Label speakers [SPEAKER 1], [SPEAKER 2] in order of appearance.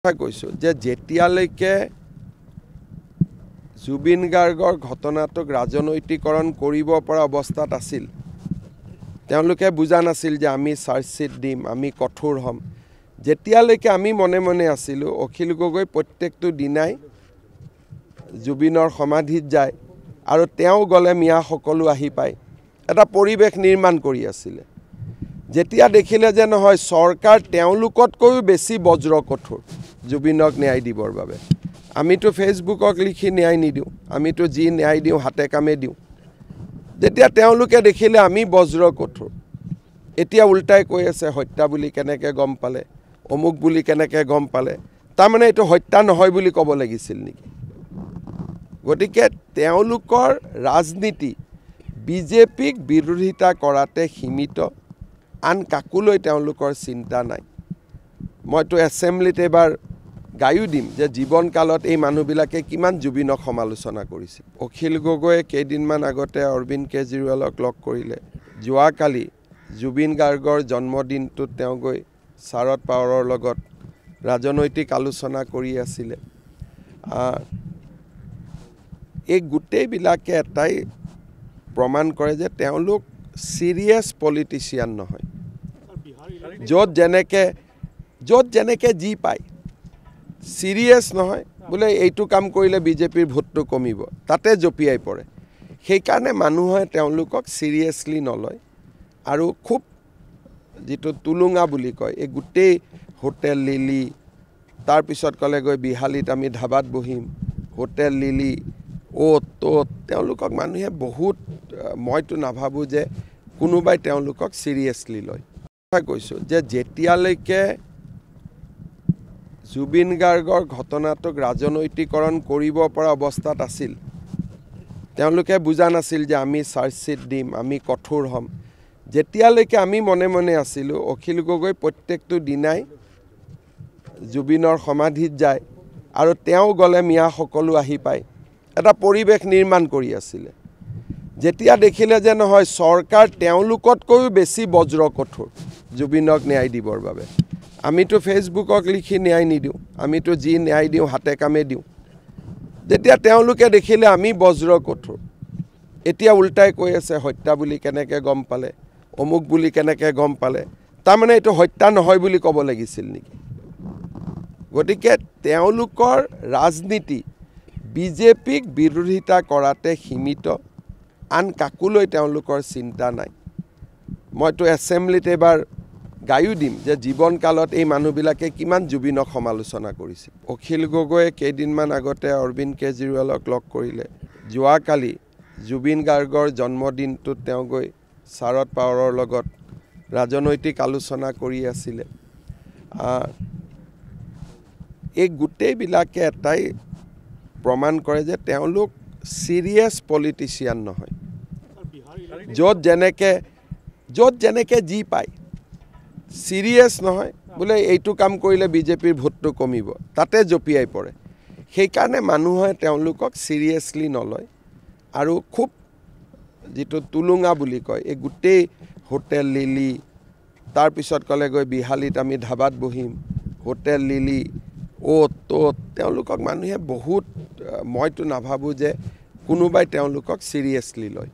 [SPEAKER 1] কৈছো যে যেতিয়ালৈকে জুবিন গাৰ্গৰ ঘটনাটোক ৰাজনৈতিকৰণ কৰিব পৰা অৱস্থাত আছিল তেওঁলোকে বুজা নাছিল যে আমি চাৰ্জশিট দিম আমি কঠোৰ হম যেতিয়ালৈকে আমি মনে মনে আছিলো অখিল গগৈ প্ৰত্যেকটো দিনাই জুবিনৰ সমাধিত যায় আৰু তেওঁ গলে মিয়া সকলো আহি পায় এটা পৰিবেশ নিৰ্মাণ কৰি আছিল যেতিয়া দেখিলে যে নহয় সৰকাৰ তেওঁলোকতকৈ বেছি বজ্ৰ কঠোৰ জুবিনক ন্যায় দিবৰ বাবে আমিতো ফেসবুকক লিখি ন্যায় নিদিও আমিতো যি ন্যায় দিও হাতে কামে দিও যেতিয়া তেওঁলোকে দেখিলে আমি বজ্ৰ কঠোৰ এতিয়া উল্টাই কৈ আছে হত্যা বুলি কেনেকে গম পালে অমুক বুলি কেনেকে গম পালে তাৰ মানে এটো হত্যা নহয় বুলি ক'ব লাগিছিল নেকি গতিকে তেওঁলোকৰ ৰাজনীতি বিজেপিক বিৰোধিতা কৰাতে সীমিত আন কাকুলৈ তেওঁলোকৰ চিন্তা নাই মইতো এছেম্বলিত এবাৰ গায়ো দিম যে জীৱন কালত এই মানুহবিলাকে কিমান জুবিনক সমালোচনা কৰিছিল অখিল গগৈয়ে কেইদিনমান আগতে অৰবিন্দ কেজৰিৱালক লগ কৰিলে যোৱাকালি জুবিন গাৰ্গৰ জন্মদিনটোত তেওঁ গৈ শাৰদ পাৱাৰৰ লগত ৰাজনৈতিক আলোচনা কৰি আছিল এই গোটেইবিলাকে এটাই প্ৰমাণ কৰে যে তেওঁলোক সিৰিয়াস পলিটিশিয়ান নহয় য'ত যেনেকে জি পায় সিৰিয়াস নহয় বোলে এইটো কাম কৰিলে বিজেপিৰ ভোটটো কমিব তাতে জপিয়াই পৰে সেই কাৰণে মানুহে তেওঁলোকক সিৰিয়াসলি নলয় আৰু খুব যেটো তুলুঙা বুলি কয় এই গোটেই হোটেল লিলি তাৰ পিছত কলে গৈ বিহালীত আমি ধাবাত বহিম হোটেল লিলি তেওঁলোকক মানুহে বহুত মইতো নাভাবো যে কোনোবাই তেওঁলোকক সিৰিয়াসলি লয় কৈছো যে যেতিয়ালৈকে জুবিন গাৰ্গৰ ঘটনাটোক ৰাজনৈতিকৰণ কৰিব পৰা অৱস্থাত আছিল তেওঁলোকে বুজা নাছিল যে আমি চাৰ্জশিট দিম আমি কঠোৰ হম যেতিয়ালৈকে আমি মনে মনে আছিলো অখিল গগৈ প্ৰত্যেকটো দিনাই জুবিনৰ সমাধিত যায় আৰু তেওঁ গলে মিয়া সকলো আহি পায় এটা পৰিবেশ নিৰ্মাণ কৰি আছিল যেতিয়া দেখিলে যে নহয় সৰকাৰ তেওঁলোকতকৈ বেছি বজ্ৰ কঠোৰ জুবিনক ন্যায় দিবৰ বাবে আমিতো ফেসবুকক লিখি ন্যায় নিদিও আমিতো যি ন্যায় দিও হাতে কামে দিও যেতিয়া তেওঁলোকে দেখিলে আমি বজ্ৰ কঠোৰ এতিয়া উল্টাই কৈ আছে হত্যা বুলি কেনেকে গম পালে অমুক বুলি কেনেকে গম পালে তাৰ মানে এটো হত্যা নহয় বুলি ক'ব লাগিছিল নেকি গতিকে তেওঁলোকৰ ৰাজনীতি বিজেপিক বিৰোধিতা কৰাতে সীমিত আন কাকুলৈ তেওঁলোকৰ চিন্তা নাই মইতো এছেম্বলিত এবাৰ গায়ো দিম যে জীৱন কালত এই মানুহবিলাকে কিমান জুবিনক সমালোচনা কৰিছিল অখিল গগৈয়ে কেইদিনমান আগতে অৰবিন্দ কেজৰিৱালক লগ কৰিলে যোৱাকালি জুবিন গাৰ্গৰ জন্মদিনটোত তেওঁ গৈ শাৰদ পাৱাৰৰ লগত ৰাজনৈতিক আলোচনা কৰি আছিল এই গোটেইবিলাকে এটাই প্ৰমাণ কৰে যে তেওঁলোক সিৰিয়াস পলিটিশিয়ান নহয় য'ত যেনেকে জি পায় সিৰিয়াস নহয় বোলে এইটো কাম কৰিলে বিজেপিৰ ভোটটো কমিব তাতে জপিয়াই পৰে সেই কাৰণে মানুহে তেওঁলোকক সিৰিয়াসলি নলয় আৰু খুব যেটো তুলুঙা বুলি কয় এই গোটেই হোটেল লিলি তাৰ পিছত কলে গৈ বিহালীত আমি ধাবাত বহিম হোটেল লিলি তেওঁলোকক মানুহে বহুত মইতো নাভাবো যে কোনোবাই তেওঁলোকক সিৰিয়াসলি লয়